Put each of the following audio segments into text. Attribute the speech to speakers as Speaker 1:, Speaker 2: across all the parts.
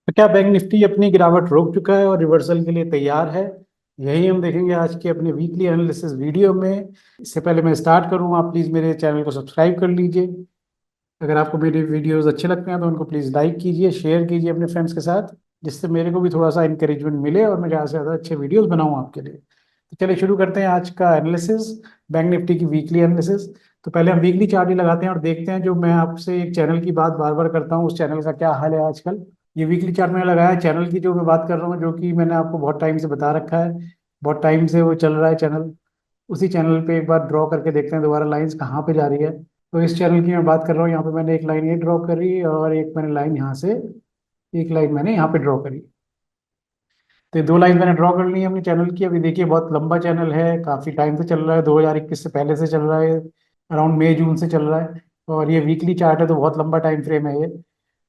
Speaker 1: तो क्या bank Nifty अपनी गिरावट रोक चुका है और रिवर्सल के लिए तैयार है? यही हम देखेंगे आज के अपने वीकली एनालिसिस वीडियो में। इससे पहले मैं स्टार्ट करूं, आप प्लीज़ मेरे चैनल को सब्सक्राइब कर लीजिए। अगर आपको मेरे वीडियोस अच्छे लगते हैं तो उनको प्लीज़ लाइक कीजिए, शेयर कीजिए अपने फ्रेंड्स के साथ, जिससे मेरे को भी थोड़ा सा इंकरेजमेंट मिले और मैं ज़्यादा से ज़्यादा अच्छे वीडियोस बनाऊं आपके लिए। तो चलिए शुरू करते हैं आज का एनालिसिस, बैंक निफ्टी की वीकली एनालिसिस। तो पहले हम वीकली चार्ट ही लगाते हैं और देखते हैं, जो मैं आपसे एक चैनल की बात बार बार करता हूँ, उस चैनल का क्या हाल है आजकल। ये वीकली चार्ट मैंने लगाया है चैनल की, जो मैं बात कर रहा हूँ, जो कि मैंने आपको बहुत टाइम से बता रखा है। बहुत टाइम से वो चल रहा है चैनल। उसी चैनल पे एक बार ड्रॉ करके देखते हैं दोबारा लाइंस कहाँ पे जा रही है। तो इस चैनल की मैं बात कर रहा हूँ, यहाँ पे मैंने एक लाइन ये ड्रॉ करी और एक मैंने लाइन यहाँ से, एक लाइन मैंने यहाँ पे ड्रॉ करी। तो ये दो लाइन मैंने ड्रॉ कर ली है अपने चैनल की। अभी देखिए बहुत लंबा चैनल है, काफ़ी टाइम से चल रहा है, 2021 से पहले से चल रहा है, अराउंड मई जून से चल रहा है। और ये वीकली चार्ट है तो बहुत लंबा टाइम फ्रेम है ये।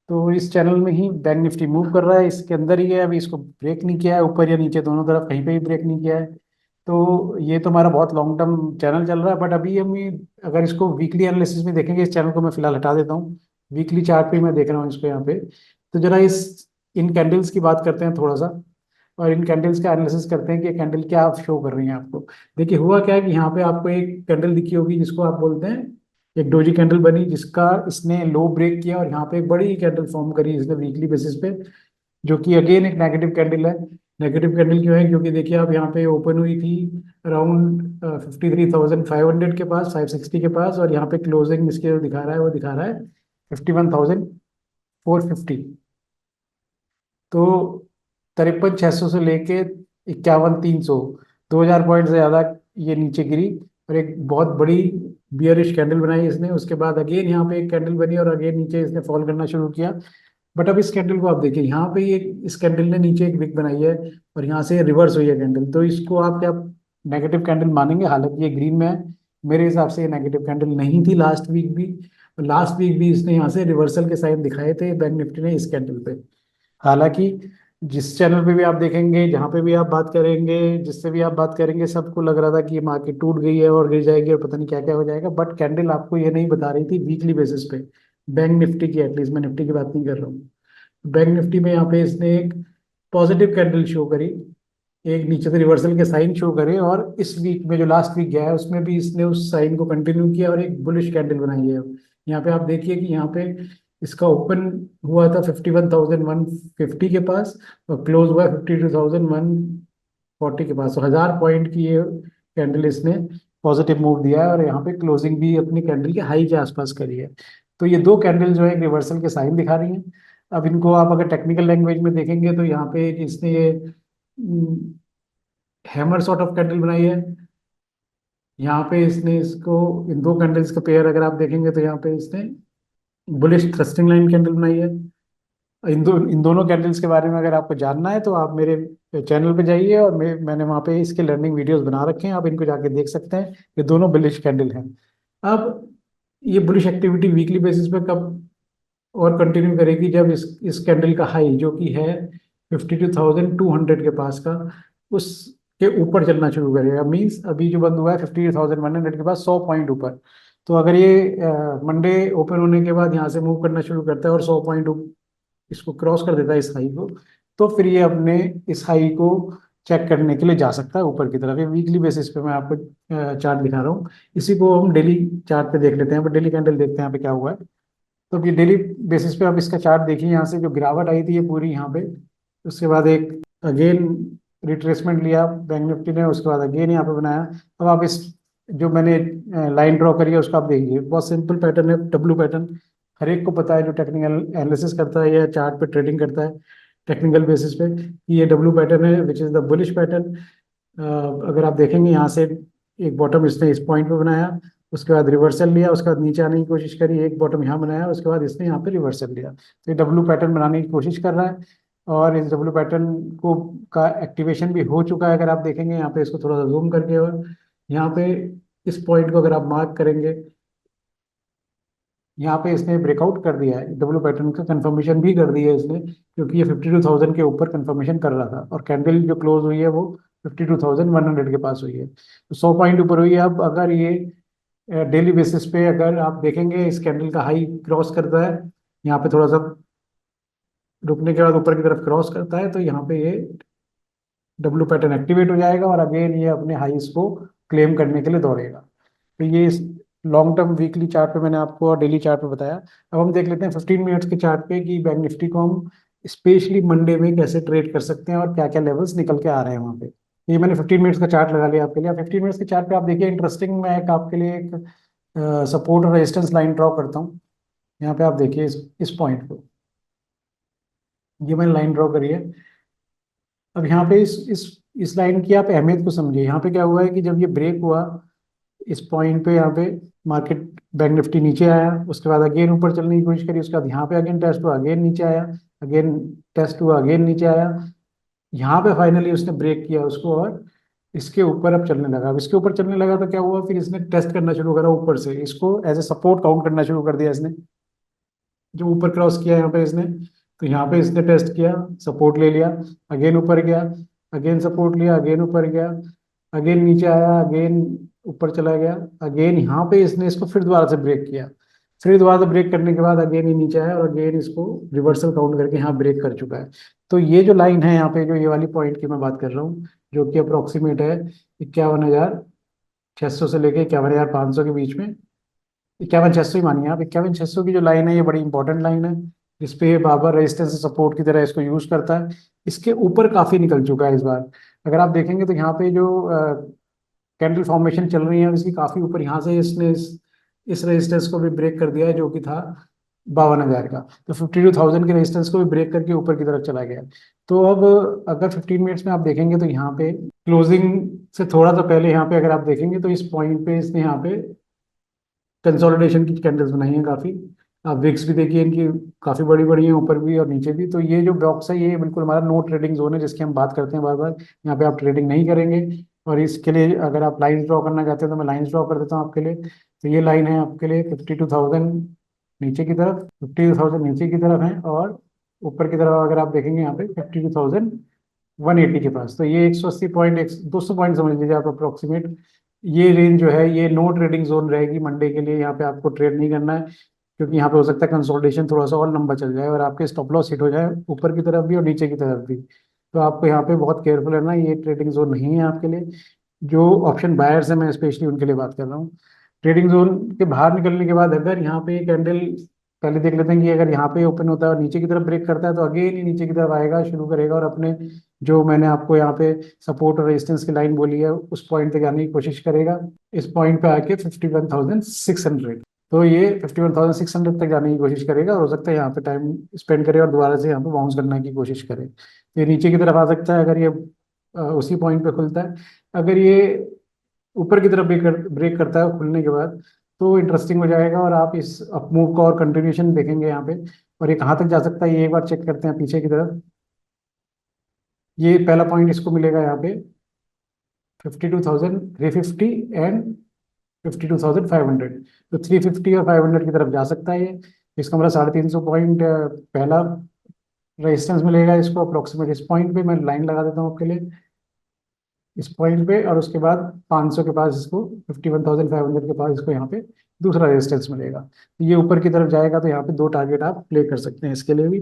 Speaker 1: तो इस चैनल में ही बैंक निफ्टी मूव कर रहा है, इसके अंदर ही है। अभी इसको ब्रेक नहीं किया है, ऊपर या नीचे दोनों तरफ कहीं पे भी ब्रेक नहीं किया है। तो ये तो हमारा बहुत लॉन्ग टर्म चैनल चल रहा है, बट अभी हम अगर इसको वीकली एनालिसिस में देखेंगे, इस चैनल को मैं फिलहाल हटा देता हूँ। वीकली चार्ट पे मैं देख रहा हूँ इसको यहाँ पे। तो जरा इस इन कैंडल्स की बात करते हैं थोड़ा सा, और इन कैंडल्स का एनालिसिस करते हैं कि कैंडल क्या शो कर रही है आपको। देखिए हुआ क्या है कि यहाँ पे आपको एक कैंडल दिखी होगी जिसको आप बोलते हैं, एक डोजी कैंडल बनी जिसका इसने लो ब्रेक किया और यहाँ पे एक बड़ी कैंडल फॉर्म करी इसने वीकली बेसिस पे, जो कि अगेन एक नेगेटिव कैंडल है। नेगेटिव कैंडल क्यों है? क्योंकि देखिए आप यहाँ पे ओपन हुई थी अराउंड 53,500 के पास, 560 के पास, और यहाँ पे क्लोजिंग इसके जो दिखा रहा है वो दिखा रहा है 51,450। तो 53,600 से लेके 51,300, 2,000 पॉइंट से ज़्यादा ये नीचे गिरी और एक बहुत बड़ी बियरिश कैंडल बनाई इसने। उसके बाद अगेन यहाँ पे एक कैंडल बनी और अगेन नीचे इसने फॉल करना शुरू किया। बट अब इस कैंडल को आप देखिए, यहाँ पे ये इस कैंडल ने नीचे एक विक बनाई है और यहाँ से रिवर्स हुई है कैंडल। तो इसको आप क्या नेगेटिव कैंडल मानेंगे? हालांकि ये ग्रीन में है, मेरे हिसाब से ये नेगेटिव कैंडल नहीं थी लास्ट वीक भी। लास्ट वीक भी इसने यहाँ से रिवर्सल के साइन दिखाए थे बैंक निफ्टी ने इस कैंडल पे। हालांकि जिस चैनल पे भी आप देखेंगे, जहाँ पे भी आप बात करेंगे, जिससे भी आप बात करेंगे, सबको लग रहा था कि ये मार्केट टूट गई है और गिर जाएगी और पता नहीं क्या क्या हो जाएगा। बट कैंडल आपको ये नहीं बता रही थी वीकली बेसिस पे, बैंक निफ्टी की एटलीस्ट, मैं निफ्टी की बात नहीं कर रहा हूँ। बैंक निफ्टी में यहाँ पे इसने एक पॉजिटिव कैंडल शो करी, एक नीचे से रिवर्सल के साइन शो करे, और इस वीक में जो लास्ट वीक गया है उसमें भी इसने उस साइन को कंटिन्यू किया और एक बुलिश कैंडल बनाई है। यहाँ पे आप देखिए कि यहाँ पे इसका ओपन हुआ था 51,150 के पास और क्लोज हुआ 52,140 के पास। तो 1,000 पॉइंट की ये कैंडल इसने पॉजिटिव मूव दिया है और यहाँ पे क्लोजिंग भी अपनी कैंडल के हाई के आसपास करी है। तो ये दो कैंडल जो है रिवर्सल के साइन दिखा रही हैं। अब इनको आप अगर टेक्निकल लैंग्वेज में देखेंगे तो यहाँ पे इसने ये हैमर सॉर्ट ऑफ कैंडल बनाई है। यहाँ पे इसने इसको, इन दो कैंडल्स का पेयर अगर आप देखेंगे तो यहाँ पे इसने बुलिश थ्रस्टिंग लाइन कैंडल बनाई है। इन दोनों कैंडल्स के बारे में अगर आपको जानना है तो आप मेरे चैनल पे जाइए, और मैंने वहाँ पे इसके लर्निंग वीडियोस बना रखे हैं, आप इनको जाके देख सकते हैं। ये दोनों बुलिश कैंडल हैं। अब ये बुलिश एक्टिविटी वीकली बेसिस पे कब और कंटिन्यू करेगी? जब इस कैंडल का हाई जो कि है 52,200 के पास का, उसके ऊपर चलना शुरू करेगा। मींस अभी जो बंद हुआ है 52,100 के पास, 100 पॉइंट ऊपर। तो अगर ये मंडे ओपन होने के बाद यहाँ से मूव करना शुरू करता है और 100 पॉइंट इसको क्रॉस कर देता है इस हाई को, तो फिर ये अपने इस हाई को चेक करने के लिए जा सकता है ऊपर की तरफ। ये वीकली बेसिस पे मैं आपको चार्ट दिखा रहा हूँ। इसी को हम डेली चार्ट पे देख लेते हैं, पर डेली कैंडल देखते हैं यहाँ पे क्या हुआ है। तो ये डेली बेसिस पे आप इसका चार्ट देखिए, यहाँ से जो गिरावट आई थी ये पूरी यहाँ पे, उसके बाद एक अगेन रिट्रेसमेंट लिया बैंक निफ्टी ने, उसके बाद अगेन यहाँ पे बनाया। अब आप इस जो मैंने लाइन ड्रॉ करी है उसका आप देखिए, बहुत सिंपल पैटर्न है, डब्लू पैटर्न। हर एक को पता है जो टेक्निकल एनालिसिस करता है या चार्ट पे ट्रेडिंग करता है टेक्निकल बेसिस पे, कि ये डब्लू पैटर्न है which is the bullish pattern. अगर आप देखेंगे यहाँ से एक बॉटम इसने इस पॉइंट पे बनाया, उसके बाद रिवर्सल लिया, उसके बाद नीचे आने की कोशिश करी, एक बॉटम यहाँ बनाया, उसके बाद इसने यहाँ पे रिवर्सल लिया। तो ये डब्लू पैटर्न बनाने की कोशिश कर रहा है और इस डब्लू पैटर्न को का एक्टिवेशन भी हो चुका है। अगर आप देखेंगे यहाँ पे, इसको थोड़ा सा जूम करके, और यहाँ पे इस पॉइंट को अगर आप मार्क करेंगे, यहाँ पे इसने ब्रेकआउट कर दिया है, डब्ल्यू पैटर्न का कंफर्मेशन भी कर दिया है इसने, क्योंकि ये 52,000 के ऊपर कंफर्मेशन कर रहा था और कैंडल जो क्लोज हुई है वो 52,100 के पास हुई है, तो 100 पॉइंट ऊपर हुई है। अब अगर ये डेली बेसिस पे अगर आप देखेंगे, इस कैंडल का हाई क्रॉस करता है, यहाँ पे थोड़ा सा रुकने के बाद ऊपर की तरफ क्रॉस करता है तो यहाँ पे ये डब्ल्यू पैटर्न एक्टिवेट हो जाएगा और अगेन ये अपने हाईस को क्लेम करने के लिए दौड़ेगा। तो ये लॉन्ग टर्म वीकली चार्ट पे मैंने आपको और डेली चार्ट पे बताया। अब हम देख लेते हैं 15 मिनट्स के चार्ट पे कि बैंक निफ्टी को हम स्पेशली मंडे में कैसे ट्रेड कर सकते हैं और क्या क्या लेवल्स निकल के आ रहे हैं वहाँ पे। ये मैंने 15 मिनट्स का चार्ट लगा लिया आपके लिए। 15 मिनट्स के चार्ट पे आप देखिए इंटरेस्टिंग, मैं एक आपके लिए एक सपोर्ट और रेजिस्टेंस लाइन ड्रॉ करता हूँ। यहाँ पे आप देखिए इस पॉइंट को, ये मैंने लाइन ड्रॉ करी है। अब यहाँ पे इस लाइन की आप अहमियत को समझिए। यहाँ पे क्या हुआ है कि जब ये ब्रेक हुआ इस पॉइंट पे, यहाँ पे मार्केट बैंक निफ्टी नीचे आया, उसके बाद अगेन ऊपर चलने की कोशिश करी, उसके बाद यहाँ पे अगेन टेस्ट हुआ, अगेन नीचे आया, अगेन टेस्ट हुआ, अगेन नीचे आया। यहाँ पे फाइनली उसने ब्रेक किया उसको और इसके ऊपर अब चलने लगा। अब इसके ऊपर चलने लगा तो क्या हुआ, फिर इसने टेस्ट करना शुरू करा ऊपर से, इसको एज ए सपोर्ट काउंट करना शुरू कर दिया इसने। जो ऊपर क्रॉस किया यहाँ पे इसने, तो यहाँ पे इसने टेस्ट किया, सपोर्ट ले लिया, अगेन ऊपर गया, अगेन सपोर्ट लिया, अगेन ऊपर गया, अगेन नीचे आया, अगेन ऊपर चला गया, अगेन यहाँ पे इसने इसको फिर दोबारा से ब्रेक किया। फिर दोबारा से ब्रेक करने के बाद अगेन ये नीचे आया और अगेन इसको रिवर्सल काउंट करके यहाँ ब्रेक कर चुका है। तो ये जो लाइन है यहाँ पे, जो ये वाली पॉइंट की मैं बात कर रहा हूँ, जो कि अप्रोक्सीमेट है 51,600 से लेके 51,500 के बीच में, 51,600 ही मानिए आप। 51,600 की जो लाइन है ये बड़ी इंपॉर्टेंट लाइन है, जिसपे ये बाबर रेजिस्टेंस सपोर्ट की तरह इसको यूज करता है। इसके ऊपर काफी निकल चुका है इस बार। अगर आप देखेंगे तो यहाँ पे जो कैंडल फॉर्मेशन चल रही है इसकी काफी ऊपर, यहाँ से इसने इस रेजिस्टेंस को भी ब्रेक कर दिया है जो कि था 52,000 का। तो 52,000 के रेजिस्टेंस को भी ब्रेक करके ऊपर की तरफ चला गया। तो अब अगर 15 मिनट्स में आप देखेंगे तो यहाँ पे क्लोजिंग से थोड़ा सा पहले यहाँ पे अगर आप देखेंगे तो इस पॉइंट पे इसने यहाँ पे कंसोलिडेशन की कैंडल्स बनाई हैं काफी। आप विक्स भी देखिए इनकी काफी बड़ी बड़ी है, ऊपर भी और नीचे भी। तो ये जो बॉक्स है ये बिल्कुल हमारा नो ट्रेडिंग जोन है, जिसकी हम बात करते हैं बार बार। यहाँ पे आप ट्रेडिंग नहीं करेंगे। और इसके लिए अगर आप लाइन ड्रॉ करना चाहते हैं तो मैं लाइन ड्रॉ कर देता हूँ आपके लिए। तो ये लाइन है आपके लिए 52,000 नीचे की तरफ, 52,000 नीचे की तरफ है, और ऊपर की तरफ अगर आप देखेंगे यहाँ पे 52,180 के पास। तो ये 180 पॉइंट, 200 पॉइंट समझ लीजिए आप अप्रोक्सीमेट। ये रेंज जो है ये नो ट्रेडिंग जोन रहेगी मंडे के लिए। यहाँ पे आपको ट्रेड नहीं करना है, क्योंकि यहाँ पे हो सकता है कंसोलिडेशन थोड़ा सा और लंबा चल जाए और आपके स्टॉप लॉस हिट हो जाए ऊपर की तरफ भी और नीचे की तरफ भी। तो आपको यहाँ पे बहुत केयरफुल रहना है, ये ट्रेडिंग जोन नहीं है आपके लिए। जो ऑप्शन बायर्स है मैं स्पेशली उनके लिए बात कर रहा हूँ। ट्रेडिंग जोन के बाहर निकलने के बाद अगर यहाँ पे कैंडल, पहले देख लेते हैं कि अगर यहाँ पे ओपन होता है और नीचे की तरफ ब्रेक करता है तो अगेन ही नीचे की तरफ आएगा, शुरू करेगा और अपने जो मैंने आपको यहाँ पे सपोर्ट और रेजिस्टेंस की लाइन बोली है उस पॉइंट तक आने की कोशिश करेगा। इस पॉइंट पे आके 51,600, तो ये 51,600 तक जाने की कोशिश करेगा और हो सकता है यहाँ पे टाइम स्पेंड करे और दोबारा से यहाँ पे बाउंस करने की कोशिश करे। तो ये नीचे की तरफ आ सकता है अगर ये उसी पॉइंट पे खुलता है। अगर ये ऊपर की तरफ ब्रेक करता है खुलने के बाद तो इंटरेस्टिंग हो जाएगा और आप इस अप मूव का और कंटिन्यूशन देखेंगे यहाँ पे। और ये कहाँ तक जा सकता है ये एक बार चेक करते हैं पीछे की तरफ। ये पहला पॉइंट इसको मिलेगा यहाँ पे 52,350 एंड 52,500। तो 350 और 500 की तरफ जा सकता है ये। इसका मतलब 350 पॉइंट पहला रेजिस्टेंस मिलेगा इसको अप्रोक्सीमेट। इस पॉइंट पे मैं लाइन लगा देता हूँ आपके लिए, इस पॉइंट पे, और उसके बाद 500 के पास इसको, 51,500 के पास इसको यहाँ पे दूसरा रेजिस्टेंस मिलेगा। तो ये ऊपर की तरफ जाएगा तो यहाँ पे दो टारगेट आप प्ले कर सकते हैं इसके लिए भी।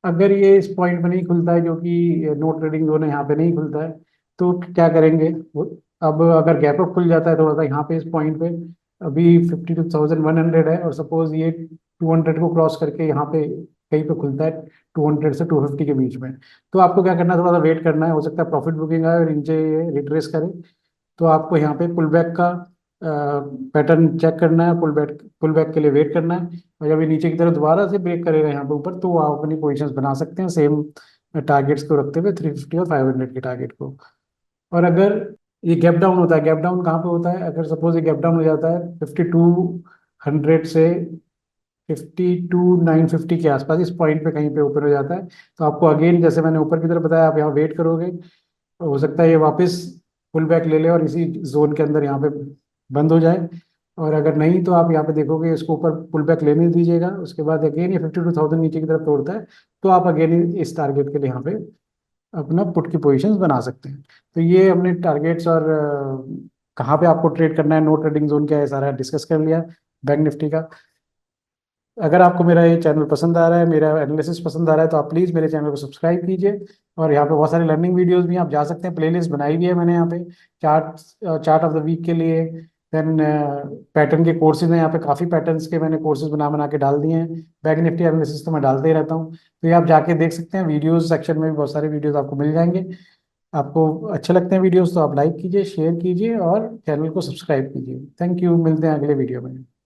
Speaker 1: अगर ये इस पॉइंट पे नहीं खुलता है, जो कि नो ट्रेडिंग जोन है, यहाँ पे नहीं खुलता है, तो क्या करेंगे वो। अब अगर गैप अप खुल जाता है थोड़ा सा यहाँ पे इस पॉइंट पे, अभी 52,100 है और सपोज ये 200 को क्रॉस करके यहाँ पे कहीं पे खुलता है 200 से 250 के बीच में, तो आपको क्या करना है, थोड़ा सा वेट करना है। हो सकता है प्रॉफिट बुकिंग आए और नीचे रिट्रेस करे, तो आपको यहाँ पे पुल बैक का पैटर्न चेक करना है, पुल बैक के लिए वेट करना है। और जब ये नीचे की तरफ दोबारा से ब्रेक करेगा यहाँ पे ऊपर, तो आप अपनी पोजीशंस बना सकते हैं सेम टारगेट्स को रखते हुए, 350 और 500 के टारगेट को। और अगर ये गैप डाउन होता है, गैप डाउन कहाँ पे होता है, अगर सपोज ये गैप डाउन हो जाता है 5200 से 52,950 के आसपास, इस पॉइंट पे कहीं पे ऊपर हो जाता है, तो आपको अगेन जैसे मैंने ऊपर की तरफ बताया आप यहाँ वेट करोगे। हो सकता है ये वापस पुल बैक ले ले और इसी जोन के अंदर यहाँ पे बंद हो जाए। और अगर नहीं तो आप यहाँ पे देखोगे इसको ऊपर पुल बैक लेने दीजिएगा, उसके बाद अगेन ये 52,000 नीचे की तरफ तोड़ता है, तो आप अगेन इस टारगेट के लिए यहाँ पे अपना पुट की पोजीशंस बना सकते हैं। तो ये हमने टारगेट्स और कहाँ पे आपको ट्रेड करना है, नो ट्रेडिंग जोन क्या है, सारा डिस्कस कर लिया बैंक निफ्टी का। अगर आपको मेरा ये चैनल पसंद आ रहा है, मेरा एनालिसिस पसंद आ रहा है, तो आप प्लीज़ मेरे चैनल को सब्सक्राइब कीजिए। और यहाँ पे बहुत सारे लर्निंग वीडियोस भी हैं, आप जा सकते हैं, प्लेलिस्ट बनाई भी है मैंने यहाँ पे, chart chart of the week के लिए। देन पैटर्न के कोर्सेज हैं, यहाँ पे काफ़ी पैटर्न्स के मैंने कोर्सेज बना बना के डाल दिए हैं। बैंक निफ्टी एनालिसिस तो मैं डालते ही रहता हूँ, तो ये आप जाके देख सकते हैं, वीडियोस सेक्शन में भी बहुत सारे वीडियोस आपको मिल जाएंगे। आपको अच्छे लगते हैं वीडियोस तो आप लाइक कीजिए, शेयर कीजिए और चैनल को सब्सक्राइब कीजिए। थैंक यू, मिलते हैं अगले वीडियो में।